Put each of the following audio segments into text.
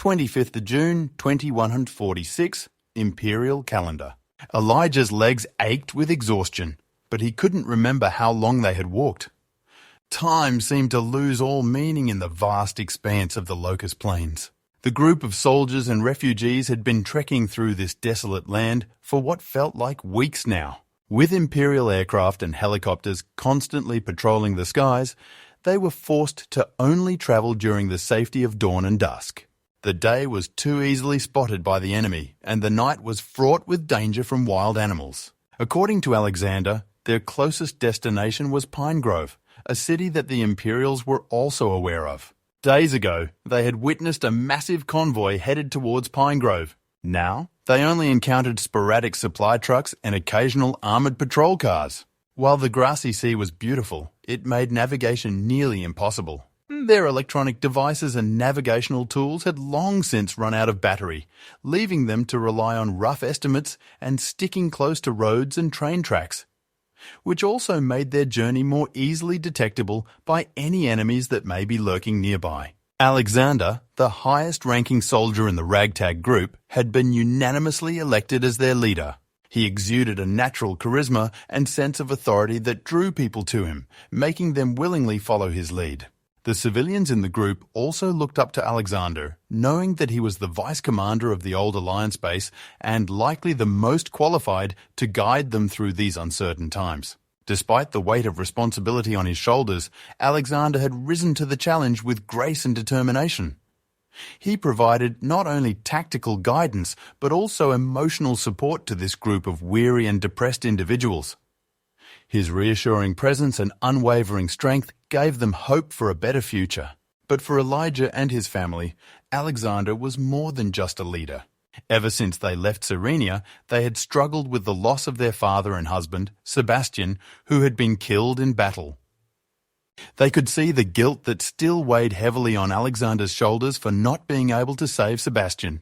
25th of June, 2146, Imperial Calendar. Elijah's legs ached with exhaustion, but he couldn't remember how long they had walked. Time seemed to lose all meaning in the vast expanse of the Locust Plains. The group of soldiers and refugees had been trekking through this desolate land for what felt like weeks now. With Imperial aircraft and helicopters constantly patrolling the skies, they were forced to only travel during the safety of dawn and dusk. The day was too easily spotted by the enemy, and the night was fraught with danger from wild animals. According to Alexander, their closest destination was Pinegrove, a city that the Imperials were also aware of. Days ago, they had witnessed a massive convoy headed towards Pinegrove. Now, they only encountered sporadic supply trucks and occasional armoured patrol cars. While the grassy sea was beautiful, it made navigation nearly impossible. Their electronic devices and navigational tools had long since run out of battery, leaving them to rely on rough estimates and sticking close to roads and train tracks, which also made their journey more easily detectable by any enemies that may be lurking nearby. Alexander, the highest-ranking soldier in the ragtag group, had been unanimously elected as their leader. He exuded a natural charisma and sense of authority that drew people to him, making them willingly follow his lead. The civilians in the group also looked up to Alexander, knowing that he was the vice commander of the old Alliance base and likely the most qualified to guide them through these uncertain times. Despite the weight of responsibility on his shoulders, Alexander had risen to the challenge with grace and determination. He provided not only tactical guidance, but also emotional support to this group of weary and depressed individuals. His reassuring presence and unwavering strength gave them hope for a better future. But for Elijah and his family, Alexander was more than just a leader. Ever since they left Cyrenia, they had struggled with the loss of their father and husband, Sebastian, who had been killed in battle. They could see the guilt that still weighed heavily on Alexander's shoulders for not being able to save Sebastian.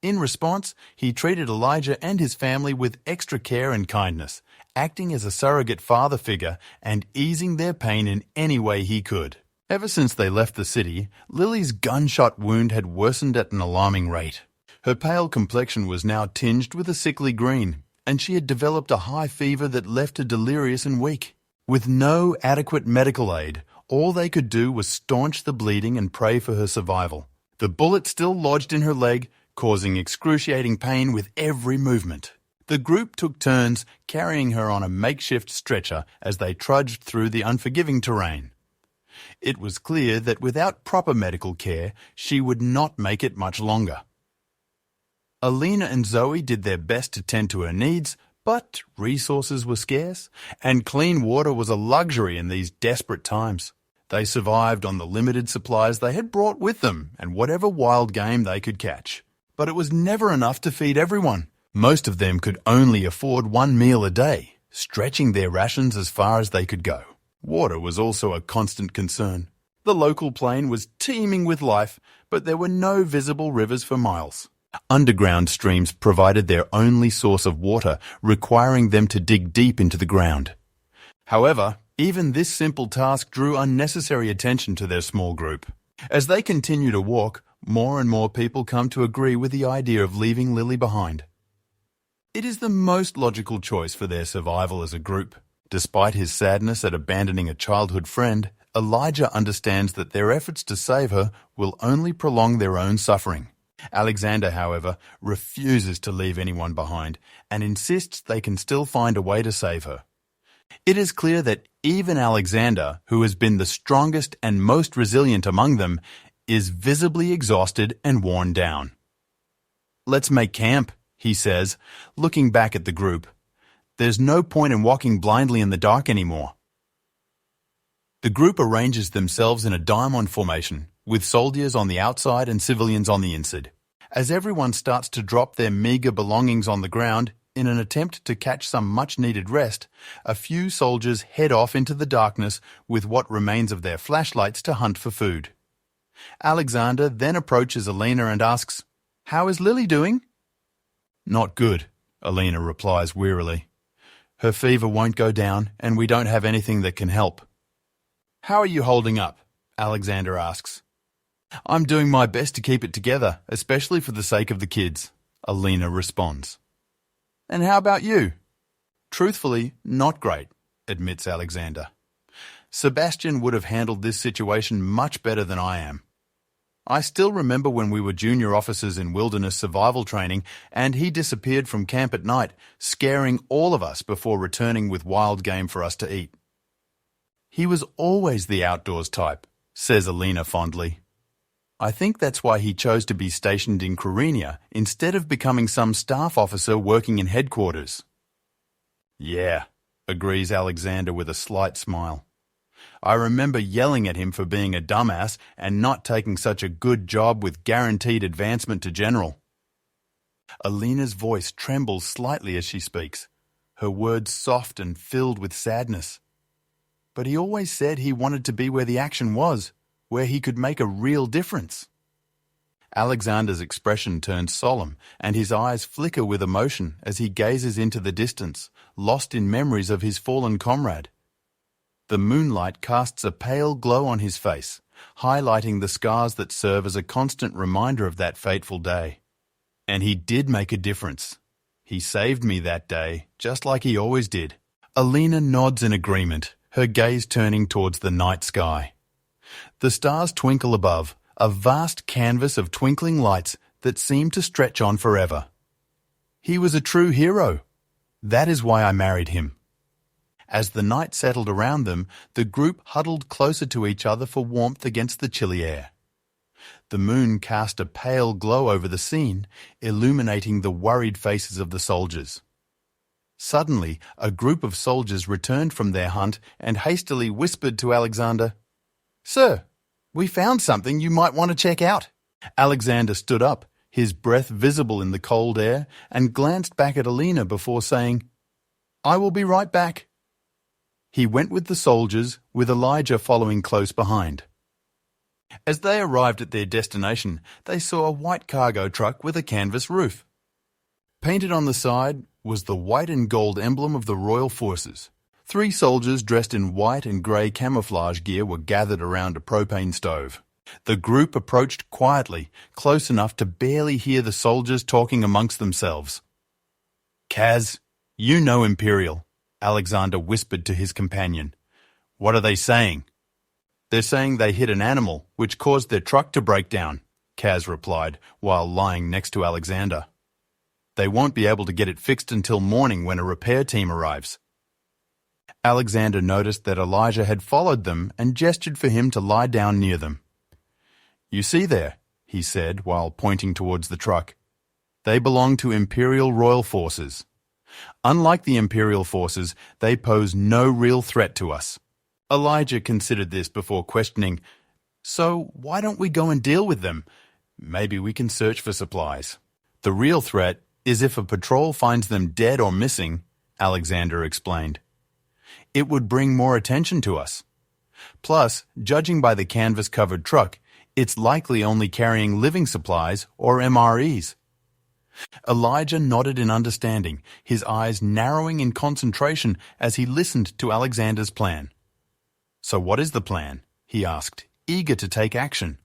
In response, he treated Elijah and his family with extra care and kindness, acting as a surrogate father figure and easing their pain in any way he could. Ever since they left the city, Lily's gunshot wound had worsened at an alarming rate. Her pale complexion was now tinged with a sickly green, and she had developed a high fever that left her delirious and weak. With no adequate medical aid, all they could do was staunch the bleeding and pray for her survival. The bullet still lodged in her leg, causing excruciating pain with every movement. The group took turns carrying her on a makeshift stretcher as they trudged through the unforgiving terrain. It was clear that without proper medical care, she would not make it much longer. Alina and Zoe did their best to tend to her needs, but resources were scarce, and clean water was a luxury in these desperate times. They survived on the limited supplies they had brought with them and whatever wild game they could catch. But it was never enough to feed everyone. Most of them could only afford one meal a day, stretching their rations as far as they could go. Water was also a constant concern. The local plain was teeming with life, but there were no visible rivers for miles. Underground streams provided their only source of water, requiring them to dig deep into the ground. However, even this simple task drew unnecessary attention to their small group. As they continue to walk, more and more people come to agree with the idea of leaving Lily behind. It is the most logical choice for their survival as a group. Despite his sadness at abandoning a childhood friend, Elijah understands that their efforts to save her will only prolong their own suffering. Alexander, however, refuses to leave anyone behind and insists they can still find a way to save her. It is clear that even Alexander, who has been the strongest and most resilient among them, is visibly exhausted and worn down. "Let's make camp," he says, looking back at the group. "There's no point in walking blindly in the dark anymore." The group arranges themselves in a diamond formation, with soldiers on the outside and civilians on the inside. As everyone starts to drop their meager belongings on the ground in an attempt to catch some much-needed rest, a few soldiers head off into the darkness with what remains of their flashlights to hunt for food. Alexander then approaches Alina and asks, "How is Lily doing?" "Not good," Alina replies wearily. "Her fever won't go down, and we don't have anything that can help." "How are you holding up?" Alexander asks. I'm doing my best to keep it together, especially for the sake of the kids, Alina responds. And how about you? Truthfully, not great, admits Alexander. Sebastian would have handled this situation much better than I am. I still remember when we were junior officers in wilderness survival training and he disappeared from camp at night, scaring all of us before returning with wild game for us to eat. He was always the outdoors type, says Alina fondly. I think that's why he chose to be stationed in Kyrenia instead of becoming some staff officer working in headquarters. Yeah, agrees Alexander with a slight smile. I remember yelling at him for being a dumbass and not taking such a good job with guaranteed advancement to general. Alina's voice trembles slightly as she speaks, her words soft and filled with sadness. But he always said he wanted to be where the action was, where he could make a real difference. Alexander's expression turns solemn, and his eyes flicker with emotion as he gazes into the distance, lost in memories of his fallen comrade. The moonlight casts a pale glow on his face, highlighting the scars that serve as a constant reminder of that fateful day. And he did make a difference. He saved me that day, just like he always did. Alina nods in agreement, her gaze turning towards the night sky. The stars twinkle above, a vast canvas of twinkling lights that seem to stretch on forever. He was a true hero. That is why I married him. As the night settled around them, the group huddled closer to each other for warmth against the chilly air. The moon cast a pale glow over the scene, illuminating the worried faces of the soldiers. Suddenly, a group of soldiers returned from their hunt and hastily whispered to Alexander, "Sir, we found something you might want to check out." Alexander stood up, his breath visible in the cold air, and glanced back at Alina before saying, "I will be right back." He went with the soldiers, with Elijah following close behind. As they arrived at their destination, they saw a white cargo truck with a canvas roof. Painted on the side was the white and gold emblem of the Royal Forces. 3 soldiers dressed in white and grey camouflage gear were gathered around a propane stove. The group approached quietly, close enough to barely hear the soldiers talking amongst themselves. "Kaz, you know Imperial," Alexander whispered to his companion. "What are they saying?" "They're saying they hit an animal, which caused their truck to break down," Kaz replied, while lying next to Alexander. "They won't be able to get it fixed until morning when a repair team arrives." Alexander noticed that Elijah had followed them and gestured for him to lie down near them. "You see there," he said while pointing towards the truck. "They belong to Imperial Royal Forces. Unlike the Imperial Forces, they pose no real threat to us." Elijah considered this before questioning, "So why don't we go and deal with them? Maybe we can search for supplies." "The real threat is if a patrol finds them dead or missing," Alexander explained. "It would bring more attention to us. Plus, judging by the canvas-covered truck, it's likely only carrying living supplies or MREs. Elijah nodded in understanding, his eyes narrowing in concentration as he listened to Alexander's plan. "So what is the plan?" he asked, eager to take action.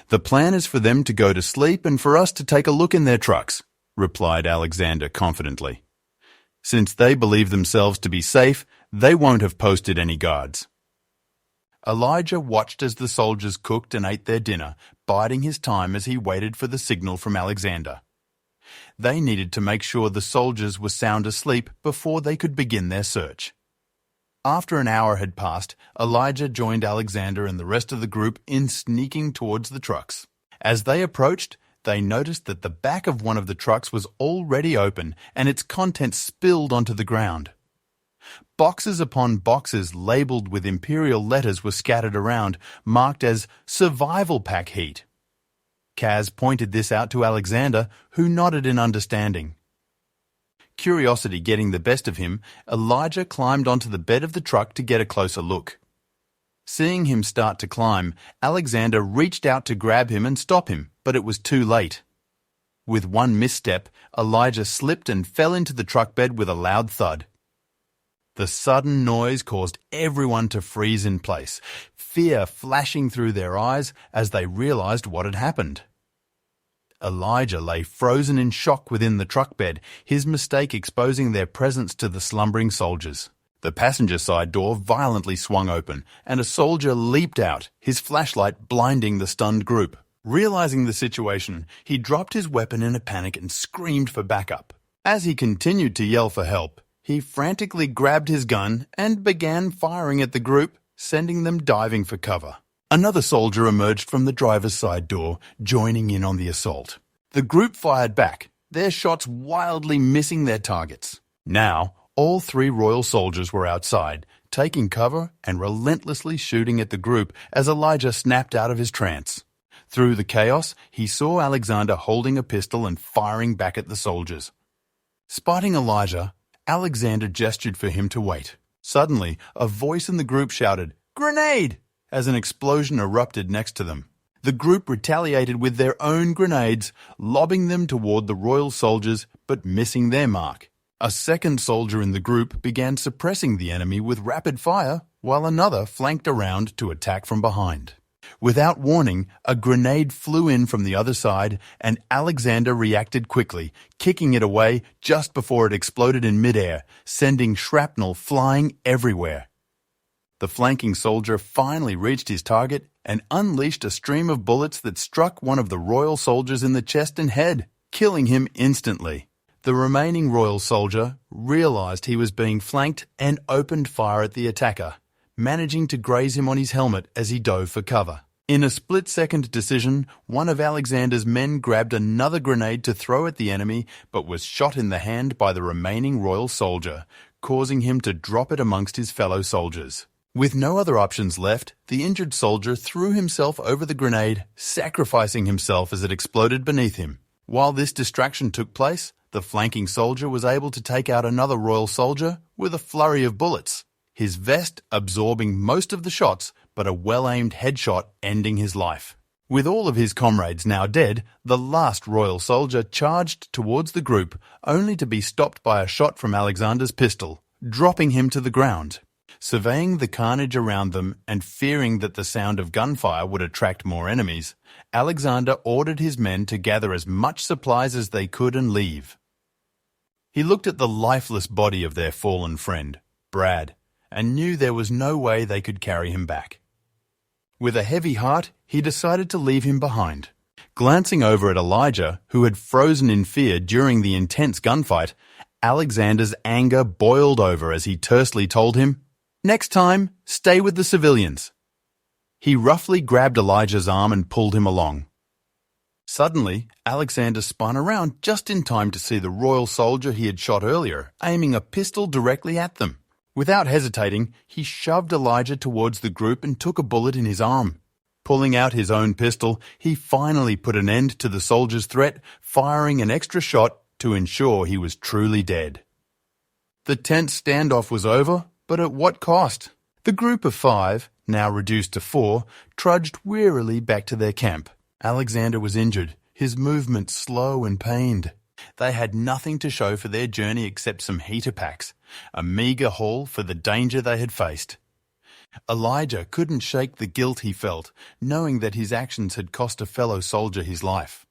"The plan is for them to go to sleep and for us to take a look in their trucks," replied Alexander confidently. "Since they believe themselves to be safe, they won't have posted any guards." Elijah watched as the soldiers cooked and ate their dinner, biding his time as he waited for the signal from Alexander. They needed to make sure the soldiers were sound asleep before they could begin their search. After an hour had passed, Elijah joined Alexander and the rest of the group in sneaking towards the trucks. As they approached, they noticed that the back of one of the trucks was already open and its contents spilled onto the ground. Boxes upon boxes labelled with Imperial letters were scattered around, marked as Survival Pack Heat. Kaz pointed this out to Alexander, who nodded in understanding. Curiosity getting the best of him, Elijah climbed onto the bed of the truck to get a closer look. Seeing him start to climb, Alexander reached out to grab him and stop him, but it was too late. With one misstep, Elijah slipped and fell into the truck bed with a loud thud. The sudden noise caused everyone to freeze in place, fear flashing through their eyes as they realized what had happened. Elijah lay frozen in shock within the truck bed, his mistake exposing their presence to the slumbering soldiers. The passenger side door violently swung open, and a soldier leaped out, his flashlight blinding the stunned group. Realizing the situation, he dropped his weapon in a panic and screamed for backup. As he continued to yell for help, he frantically grabbed his gun and began firing at the group, sending them diving for cover. Another soldier emerged from the driver's side door, joining in on the assault. The group fired back, their shots wildly missing their targets. Now, all 3 royal soldiers were outside, taking cover and relentlessly shooting at the group as Elijah snapped out of his trance. Through the chaos, he saw Alexander holding a pistol and firing back at the soldiers. Spotting Elijah, Alexander gestured for him to wait. Suddenly, a voice in the group shouted, "Grenade!" as an explosion erupted next to them. The group retaliated with their own grenades, lobbing them toward the royal soldiers but missing their mark. A second soldier in the group began suppressing the enemy with rapid fire, while another flanked around to attack from behind. Without warning, a grenade flew in from the other side, and Alexander reacted quickly, kicking it away just before it exploded in midair, sending shrapnel flying everywhere. The flanking soldier finally reached his target and unleashed a stream of bullets that struck one of the royal soldiers in the chest and head, killing him instantly. The remaining royal soldier realized he was being flanked and opened fire at the attacker, managing to graze him on his helmet as he dove for cover. In a split-second decision, one of Alexander's men grabbed another grenade to throw at the enemy, but was shot in the hand by the remaining royal soldier, causing him to drop it amongst his fellow soldiers. With no other options left, the injured soldier threw himself over the grenade, sacrificing himself as it exploded beneath him. While this distraction took place, the flanking soldier was able to take out another royal soldier with a flurry of bullets, his vest absorbing most of the shots, but a well-aimed headshot ending his life. With all of his comrades now dead, the last royal soldier charged towards the group, only to be stopped by a shot from Alexander's pistol, dropping him to the ground. Surveying the carnage around them and fearing that the sound of gunfire would attract more enemies, Alexander ordered his men to gather as much supplies as they could and leave. He looked at the lifeless body of their fallen friend, Brad, and knew there was no way they could carry him back. With a heavy heart, he decided to leave him behind. Glancing over at Elijah, who had frozen in fear during the intense gunfight, Alexander's anger boiled over as he tersely told him, "Next time, stay with the civilians." He roughly grabbed Elijah's arm and pulled him along. Suddenly, Alexander spun around just in time to see the royal soldier he had shot earlier, aiming a pistol directly at them. Without hesitating, he shoved Elijah towards the group and took a bullet in his arm. Pulling out his own pistol, he finally put an end to the soldier's threat, firing an extra shot to ensure he was truly dead. The tense standoff was over, but at what cost? The group of 5, now reduced to 4, trudged wearily back to their camp. Alexander was injured, his movements slow and pained. They had nothing to show for their journey except some heater packs, a meagre haul for the danger they had faced. Elijah couldn't shake the guilt he felt, knowing that his actions had cost a fellow soldier his life.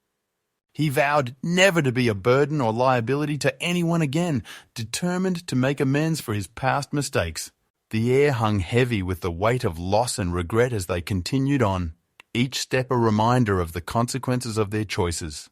He vowed never to be a burden or liability to anyone again, determined to make amends for his past mistakes. The air hung heavy with the weight of loss and regret as they continued on, each step a reminder of the consequences of their choices.